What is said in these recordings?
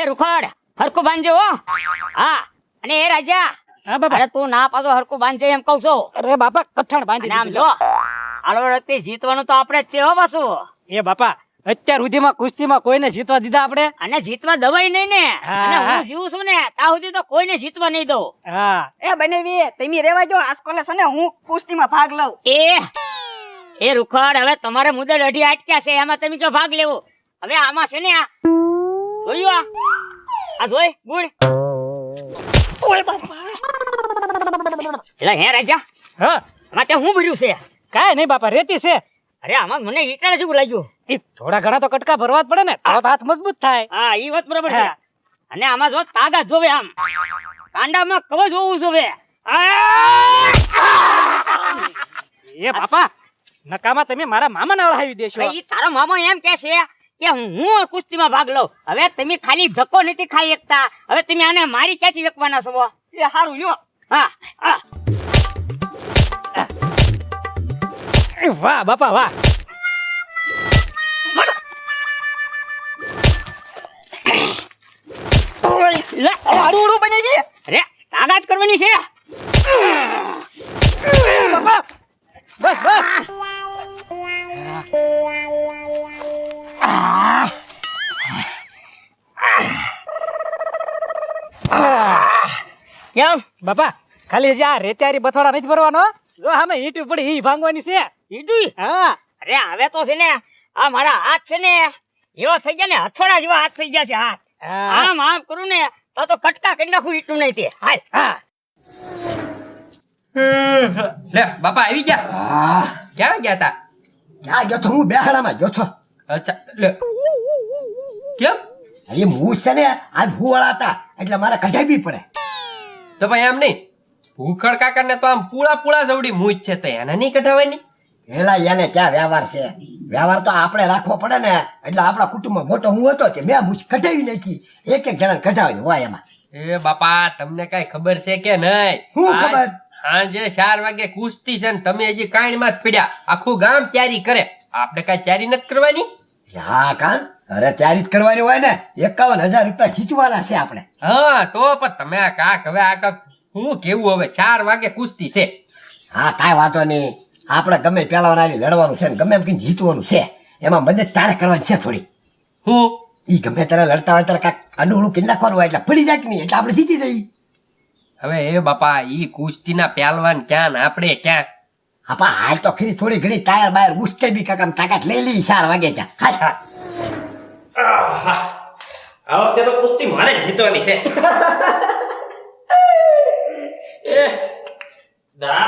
એ રૂખડ હરકું બાંધજો હો. હા અને એ રાજા હા બાપા. અરે તું ના પાછો હરકું બાંધજે એમ કહું છું. અરે બાપા કઠણ બાંધી અને આમ દીધું. જો આલો વ્યક્તિ જીતવાનું તો આપણે જ છે હો પાછું. એ બાપા અત્યાર સુધીમાં કુસ્તીમાં કોઈને જીતવા દીધા આપણે? અને જીતવા દવાઈ નહીં ને. હા. અને હું જીવું છું ને ત્યાં સુધી તો કોઈને જીતવા નહીં દઉં. હા એ બનેવી તમે રેવા જો આજકાલ છે ને હું કુસ્તીમાં ભાગ લઉં. એ રૂખડ હવે તમારે મુદત અઢી અટક્યા છે એમાં તમે કયો ભાગ લેવો. હવે આમાં છે ને આ જોયું આ જોઈ ગુડ. ઓય બાપા એટલે હે રાજા હા આમાં તે હું ભર્યું છે? કાંઈ નહીં બાપા, રેતી છે. અરે આમાં મને ઈટાણે જેવું લાગ્યું. ઈ થોડા ઘણા તો કટકા ભરવા જ પડે ને, તો હાથ મજબૂત થાય. હા ઈ વાત બરાબર છે. હા. અને આમાં જો તાકાત જોવે, આમ કાંડામાં કવચ હોવું જોવે. એ બાપા નકામાં તમે મારા મામાને અળાવી દેશો. ઈ તારો મામો એમ કે છે કે હું કુસ્તીમાં ભાગ લઉં. હવે તમે ખાલી ધક્કો નથી ખાઈ શકતા, હવે તમે આને મારી ક્યાંથી વેકવાના છો? એ હારું લ્યો. હા હા. એ વાહ બાપા વાહ. લે, હારું હારું બનેવી. અરે તાકાત કરવાની છે. બાપા બસ બસ. કેમ બાપા ખાલી હજી આ રેતિયારી બથોડા નથી ભરવાનો. જો આમે ઈંટ પડી ઈ ભાંગવાની છે. ઈડુઈ? હા અરે હવે તો છે ને આ મારા હાથ છે ને એવા થઈ ગયા ને હથોડા જેવા હાથ થઈ ગયા છે. હાથ હા આમ આમ કરું ને તો કટકા કરી નાખું એટલું નહીં તે. હાલ હા. લે બાપા આવી ગયા. ક્યાં ગયા તા? ક્યાં ગયો છો? હું બેહાડામાં ગયો છો. અચ્છા લે કેમ? એ હું છે ને આજ હુવાળા હતા એટલે મારે કઢાવી પડે. તો ભાઈ એમ નહીં, ભૂખડ કાકા ને તો આમ પૂળા પૂળા જવડી મૂજ છે, તો એને નહીં કઢાવાની? એલા એને ક્યાં વ્યવહાર છે? વ્યવહાર તો આપણે રાખવો પડે ને. એટલે આપણા કુટુંબમાં મોટો હું હતો કે મેં મૂછ કઢાવી નાખી. એક એક જણા કઢાવી હોય એમાં. એ બાપા તમને કઈ ખબર છે કે નહીં? શું ખબર? સાંજે 4 વાગે કુસ્તી છે ને તમે હજી કાંઈમાં જ પડ્યા. આખું ગામ તૈયારી કરે, આપણે કઈ તૈયારી નથી કરવાની? હા કા અરે તૈયારી જ કરવાની હોય ને. 51,000 રૂપિયા ખીચવાના છે આપણે. હા તો પણ તમે આ કાક હવે આ કાક શું કેવું? હવે 4 વાગે કુસ્તી છે. હા કાંઈ વાંધો નહીં. આપણે ગમે પેલા લડવાનું છે ને ગમે એમ કઈ જીતવાનું છે. એમાં મદદ તારે કરવાની છે થોડી. હું ઈ ગમે ત્યારે લડતા હોય ત્યારે કાંઈક અડું કરી નાખવાનું હોય એટલે પડી જાય કે નહીં એટલે આપણે જીતી જઈએ. હવે એ બાપા ઈ કુસ્તીના પહેલવાન ક્યાં ને આપણે ક્યાં? આપા હાલ તો ખરી થોડી ઘણી ટાયર બાયર ઉસ્કે બી કાકા તાકાત લઈ લઈ 4 વાગે ત્યાં. હાલ આ વખતે તો કુસ્તી મારે જ જીતવાની છે.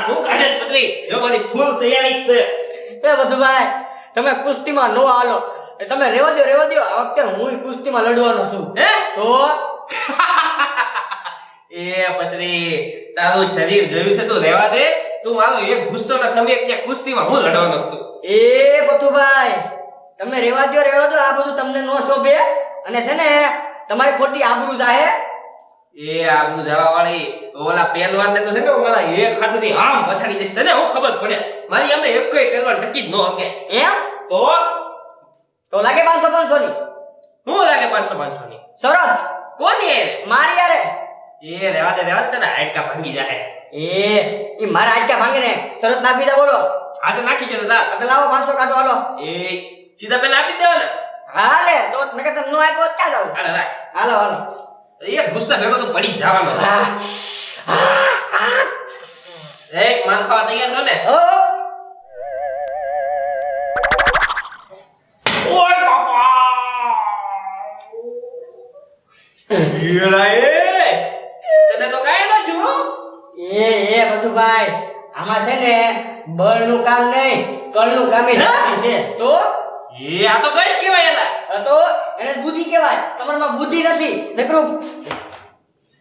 હું કાઢેશ પતલી, જો મારી ફૂલ તૈયારી જ છે. એ બધુભાઈ તમે કુસ્તીમાં નો હાલો, તમે રેવા દો. આ વખતે હું કુસ્તીમાં લડવાનો છું. હે? તો એ પતલી તારું શરીર જોયું છે, તું રહેવા દે. તું મારો એક ગુસ્સો ન ખમી એક કુસ્તીમાં હું લડવાનો છું. એ બધુભાઈ તમે રેવા દો. આ બધું તમને નો શોભે અને છે ને તમારી ખોટી આબરૂ જાહે. એ આબુ જવા વાળી ઓલા પહેલવાન ને તો છે ને ઓલા એક હાથથી આમ પછાડી દેશ, તને હું ખબર પડે? મારી અમે એકય પહેલવાન ટકી જ ન હકે. એમ તો લાગે 500 ની. હું લાગે 500 ની શરત કોની? મારી યારે. એ રેવા દે તને હાડકા ભાંગી જાય. એ મારા આટકા ભાંગીને શરત નાખી દે. બોલો આ તો નાખી છે દાદા. એટલે લાવો 500 કાઢો. હાલો એ સીધા પેલા આપી દેવાના. હાલે તો નકર તમે નો આપ્યો ક્યાં જાવ? હાલે રાખ. હાલો એ ગુસ્સા ભેગો તો પડી જ જવાનો છે. એક માન ખાવા તૈયાર છો ને? ઓય બાપા! તને તો કાંઈ ન જુઓ. એ બધુભાઈ આમાં છે ને બળનું કામ નહીં, કળનું કામ છે. તો એ આ તો કશ કહેવાય એલા. તો એને બુદ્ધિ કહેવાય. તમારામાં બુદ્ધિ નથી નકરું.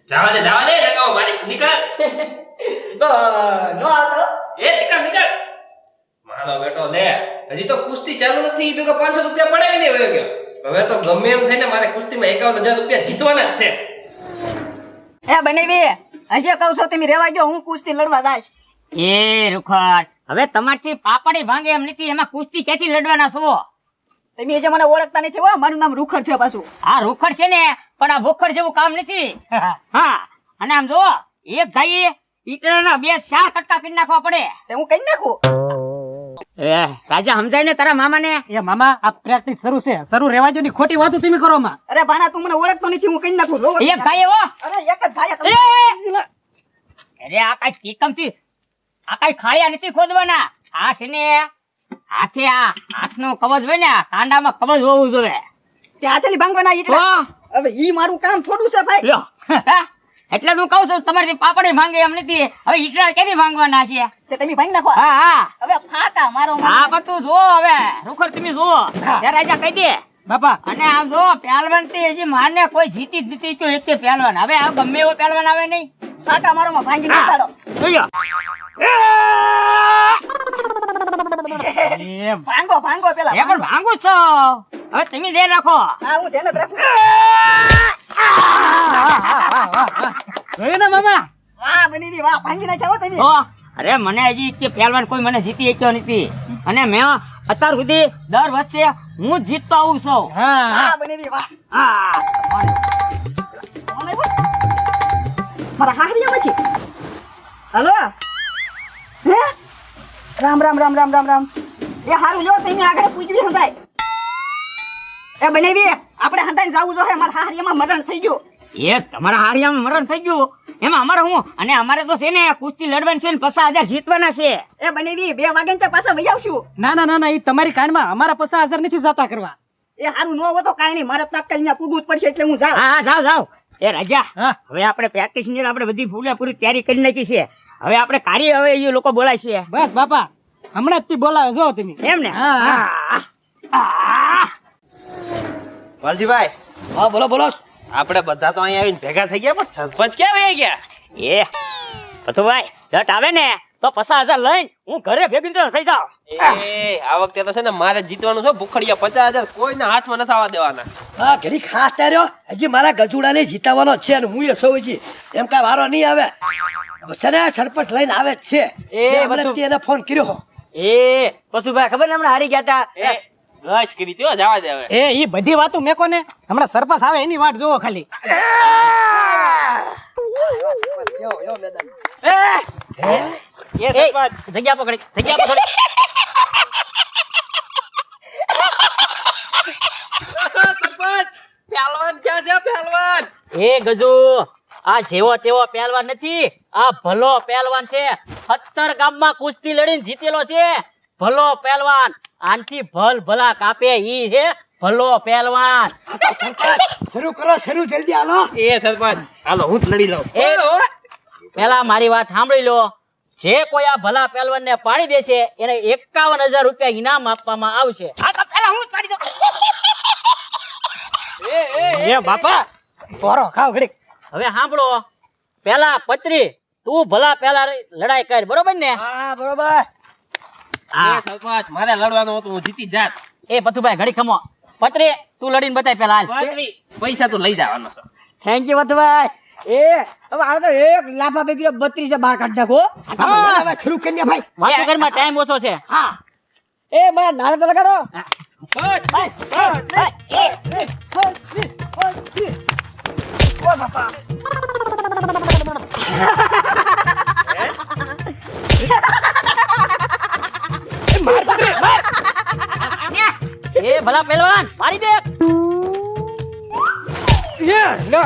જવા દે લગાવો મારી નીકળ. તો નો આવતો. એ નીકળ. મારો બેટો લે, હજી તો કુસ્તી ચાલુ નથી, ઈ ભેગો 500 રૂપિયા પડાવીને વયો ગયો. હવે તો ગમે એમ થઈને મારે કુસ્તીમાં 51,000 રૂપિયા જીતવાના જ છે. એ બનેવી હજી કહું છો તમે રેવા જો હું કુસ્તી લડવા જાઈશ. એ રૂખડ હવે તમારથી પાપડી ભાંગે એમ નથી. એમાં કુસ્તી ક્યાંથી લડવાના છો? તમે જે મને ઓળખતા નથી હો. મારું નામ રૂખડ છે પાછું. આ રૂખડ છે ને પણ આ ભૂખડ જેવું કામ નથી. હા, અને આમ જો એક ગાયે ઈટરના 2-4 કટકા કરી નાખવા પડે. તે હું કઈ નાખું. એ રાજા સમજાય ને તારા મામાને. એ મામા આ પ્રેક્ટિસ શરૂ છે, શરૂ રહેવા જો ની ખોટી વાતો તમે કરો માં. અરે ભાણા તું મને ઓળખતો નથી, હું કઈ નાખું. જોવો એક ગાયે હો. અરે એક જ ધાયા તમે. અરે આ કઈ ટીકમથી આ કઈ ખાયા નથી ખોદવાના. આ છે ને હાથે આ હાથનો કવચ હોય ને, આ કાંડામાં કવચ હોવું જોઈએ. તે હાથેલી ભાંગવાના ઈટડા. વાહ. હવે ઈ મારું કામ થોડું છે ભાઈ. લ્યો. એટલે હું કહું છું તમારી પાપડી ભાંગે એમ નથી. હવે ઈટડા કેવી ભાંગવાના છે? તે તમે ભાંગી નાખો. હા હા હવે ફાટા મારો હા પણ તું જો હવે રૂખર તમે જો તે રાજા કહી દે. બાપા અને આમ જો પહેલવાન થી હજી મારને કોઈ જીતી જ નથી તો એક પહેલવાન. હવે આ ગમે એવો પહેલવાન આવે નહીં. ફાટા મારો માં ભાંગી નાખો. જોયો. એ ભાંગો ભાંગો પેલા. એ પણ ભાંગું છો. હવે તમે ધ્યાન રાખો. હા હું ધ્યાન જ રાખું. જોયું ને મામા? વાહ બની વાહ ભાંગી નાખ્યા હો તમે. તો અરે મને હજી કે પહેલવાન કોઈ મને જીતી શક્યો નથી. અને મેં અત્યાર સુધી દર વર્ષે હું જ જીતતો આવું છું. હા વાહ બની વાહ. હા કોણ આવ્યો? મારા હાહરિયામાંથી. હલો હે રામ રામ રામ રામ રામ રામ. એ હારું લ્યો તમે આગળ પૂછવી હંધાય. એ બનેવી આપણે હંધાઈને જાવું જોઈએ. મારા હાહરિયામાં મરણ થઈ ગયું. એ તમારા હારિયામાં મરણ થઈ ગયું એમાં અમારે હું. અને અમારે તો છે ને કુસ્તી લડવાની છે ને 50,000 જીતવાના છે. એ બનેવી 2 વાગે ને પાછા વહી આવશું. ના ના ના ના, એ તમારી કાનમાં અમારા 50,000 નથી જતા કરવા. એ હારું નો હોય તો કાંઈ નહીં, મારે તાત્કાલિક ત્યાં પૂગવું જ પડશે એટલે હું જાઉં. હા હા જાઓ જાઓ. એ રાજા હા. હવે આપણે પ્રેક્ટિસ ની આપણે બધી પૂરેપૂરી તૈયારી કરી નાખી છે. હવે આપણે કાર્ય હવે એ લોકો બોલાય છે. બસ બાપા હમણાં જ થી બોલાવે જો તમે. એમ ને? હા. વાલજીભાઈ, હા બોલો બોલો. આપણે બધા તો અહીંયા આવીને ભેગા થઈ ગયા, પણ સરપંચ ક્યાં વહી ગયા? એ પથુભાઈ જટ આવે ને તો 50,000 લઈને હું ઘરે ભેગી થઈ જાઉં. એ આ વખતે તો છે ને મારે જીતવાનું છે. ભૂખડિયા 50,000 કોઈના હાથમાં નથી આવવા દેવાના. હા ઘડી ખાસ તાર્યો હજી મારા ગજુડાને જીતાવાનો જ છે અને હું એ સૌ હજી એમ કાંઈ વારો નહીં આવે. છે ને સરપંચ લઈને આવે જ છે. એ મેં હમણાં જ એને ફોન કર્યો. એ પશુભાઈ ખબર ને હમણાં હારી ગયા તા. એ રસ કરી ત્યો જવા દે હવે. એ ઈ બધી વાતો મેકો ને, હમણાં સરપંચ આવે એની વાટ જોવો ખાલી. એ જગ્યા પકડી જગ્યા પકડી. પહેલવાન ક્યાં છે? પહેલવાન એ ગજુ આ જેવો તેવો પહેલવાન નથી, આ ભલો પહેલવાન છે. 17 ગામમાં કુસ્તી લડીને જીતેલો છે. ભલો પહેલવાન. આનથી ભલ ભલા કાપે ઈ છે ભલો પહેલવાન. શરૂ કરો શરૂ જલ્દી હાલો. એ સરપંચ હાલો હું જ લડી લઉં. એ પેલા મારી વાત સાંભળી લો. જે કોઈ આ ભલા પહેલવાન ને પાડી દે છે એને 51,000 રૂપિયા ઇનામ આપવામાં આવશે. આ તો પેલા હું જ પાડી દઉં. એ બાપા પોરો ખાવ ઘડીક. હવે સાંભળો, પેલા પત્રી તું ભલા પેલા લડાઈ કર, બરોબર ને? હા બરોબર. હા. એ સરપંચ મારે લડવાનું હતું, હું જીતી જાત. એ પથુભાઈ ઘડી ખમો. પત્રી તું લડીને બતાય પેલા હાલ. પૈસા તો લઈ જવાનો છે. Thank you વતુભાઈ. એ હવે આ તો એક લાફા પૈકી 32 બહાર કાઢ નાખો. હવે શરૂ કરી દે ભાઈ. વાતો ઘરમાં ટાઈમ ઓછો છે. હા એ મારા નાળે તો લગાડો. એ ભલા પહેલવાન મારી દે. એ લો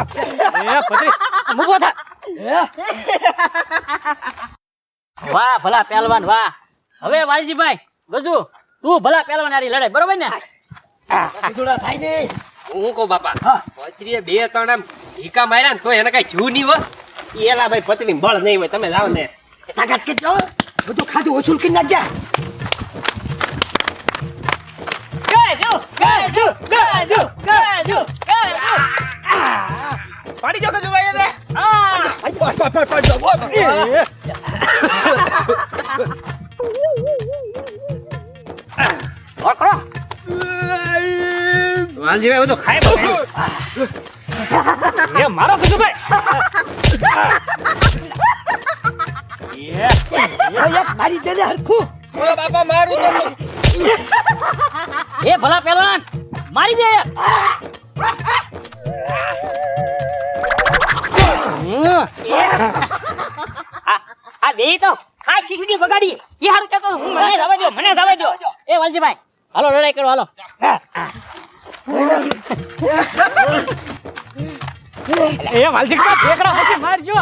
એ પત્રી મુભો થા. વાહ ભલા પહેલવાન વાહ. હવે વાલજીભાઈ ગજુ તું ભલા પહેલવાન હારી લડાઈ, બરોબર ને? ગજુડા થાય ને. હું કહું બાપા, હા. પત્રીએ 2-3 આમ ઢીકા માર્યા ને તો એને કઈ જીવ નહીં હોય. એલા ભાઈ પત્રી બળ નહીં હોય, તમે જાઓ ને. તાકાત કે જાઓ બધું ખાધું વસૂલ કરી નાખજે. પાડી જો ગજુ ભાઈ એને. વાલજીભાઈ બધું ખાય બગાડ્યું. એ મારો ગજુ ભાઈ. એક મારી દે ને હરખું. ઓ બાપા મારું તો. એ ભલા પહેલવાન મારી દે. આ બે તો ખાસ ખીચડી બગાડી એ હારું કે હું મને જવા દો એ વાલજીભાઈ હાલો લડાઈ કરો હાલો એ વાલજી કા ઠેકડા પછી મારજો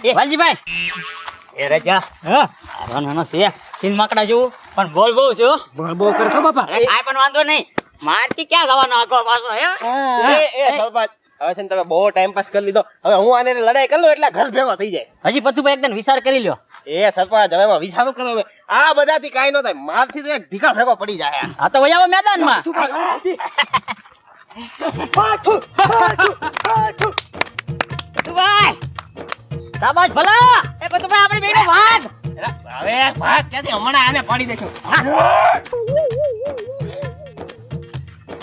એ વાલજીભાઈ એ રજા હા નાનો છે તીન માકડા જેવું પણ બોલ બહુ છે હો. બોલ બોલ કરશો બાપા આ પણ વાંધો નહીં મારથી ક્યાં જવાનો આગો પાછો હે એ સરપંચ હવે છે ને તમે બહુ ટાઈમ પાસ કરી લીધો હવે હું આને લડાઈ કરી લઉં એટલે ઘર ભેગો થઈ જાય હજી પતુભાઈ એકદમ વિચાર કરી લ્યો એ સરપંચ હવે એમાં વિચારો કરો હવે. આ બધાથી કાંઈ ન થાય મારથી તો એક ભીખા ભેગો પડી જાય આ તો વયાવો મેદાનમાં પતુભાઈ શાબાશ ભલા એ પતુભાઈ આપણી બેનો વાત હવે ભાગ ક્યાંથી હમણાં આને પાડી દેશું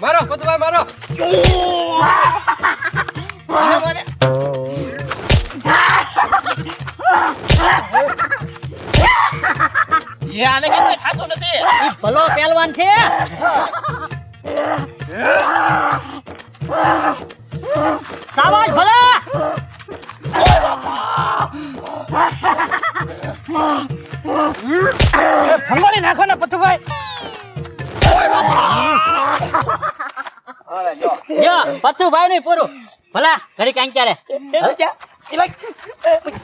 મારો પતુભાઈ મારો એ આને કેમ ખાતો નથી ઈ ભલો પહેલવાન છે શાબાશ ભલા ફંગોળી નાખો ને પથુભાઈ જો પતુભાઈ નું પૂરું ભલા ઘડી કાંઈ ક્યારે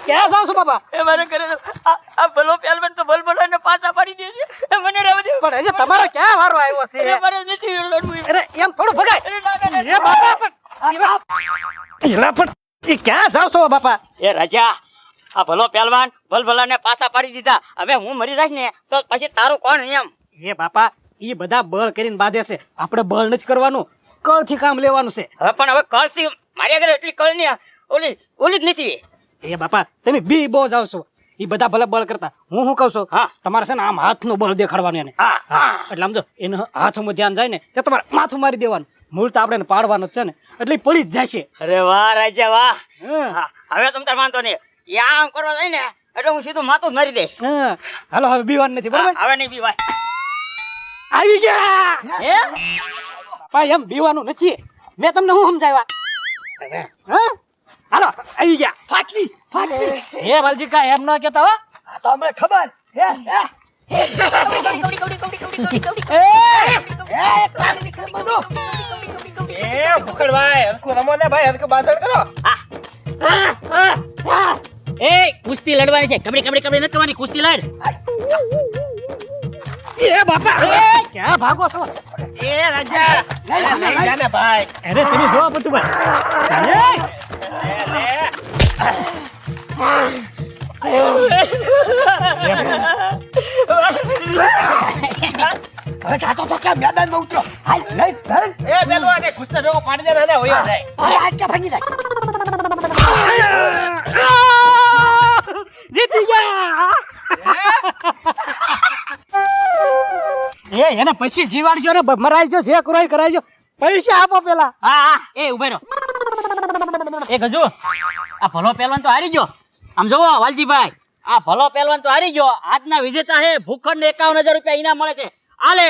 ક્યાં જાવ છો બાપા એ મને કરે આ ભલો પહેલવાન તો બલબલાને પાછા પાડી દે છે મને રહેવા દે પણ હજી તમારો ક્યાં વારો આવ્યો છે મારે નથી લડવું અરે એમ થોડું ભગાય એ બાપા પણ એ ક્યાં જાવ છો બાપા એ રાજા આ ભલો પહેલવાન ભલભલાને પાછા પાડી દીધા હવે હું મરી જઈશ ને તો પછી તારું કોણ એમ એ બાપા એ બધા બળ કરીને બાંધે છે આપણે બળ નથી કરવાનું કળથી કામ લેવાનું છે હવે પણ હવે કળથી મારી આગળ એટલી કળ ની ઓલી જ નથી એ બાપા તમે બી બહુ જાવ છો એ બધા ભલે બળ કરતા હું શું કહું છું હા. તમારે છે ને આમ હાથનું બળ દેખાડવાનું એને હા હા એટલે આમ જો એને હાથમાં ધ્યાન જાય ને તે તમારે માથું મારી દેવાનું મૂળ તો આપણે એને પાડવાનું જ છે ને એટલે ઈ પડી જ જશે અરે વાહ રાજા વાહ હા. હા, હવે તમ તાર વાંધો નહીં એ આમ કરવા જાય ને એટલે હું સીધું માથું જ મારી દઈશ હા. હાલો હવે બીવાનું નથી બરાબર હવે નહીં બીવાય આવી ગયા હે બાપા એમ બીવાનું નથી મેં તમને શું સમજાવ્યા હા હાલો આવી ગયા ફાટલી હે વાલજી કા એમ ન કહેતા હો આ તો અમને ખબર હે હે એ ભૂખડભાઈ હરખું રમો ને ભાઈ હરખું બાંધણ કરો એ કુસ્તી લડવાની છે કબડી કબડી કબડી નથી કરવાની કુસ્તી લડ એ બાપા ક્યાં ભાગો છો એ રાજા લઈ જા ને ભાઈ અરે તમે જોવા પડતું ભાઈ હવે જાતો તો ક્યાં મેદાનમાં ઉતરો હાલ લઈ ચાલ એ પેલું આને ખુસ્તો ભેગો પાડી દે ને હોયો જાય હવે આજ ક્યાં ભાંગી જાય જીતી ગયા એને પછી જીવાડજો ને મરાઈજો જે કરાય કરાયજો પૈસા આપો પેલા હા હા એ ઉભે રહો એ ગજુ આ ભલો પહેલવાન તો હારી ગયો આમ જોવો વાલજીભાઈ આ ભલો પહેલવાન તો હારી ગયો આજના વિજેતા હે ભૂખંડ 51,000 રૂપિયા ઇનામ મળે છે આલે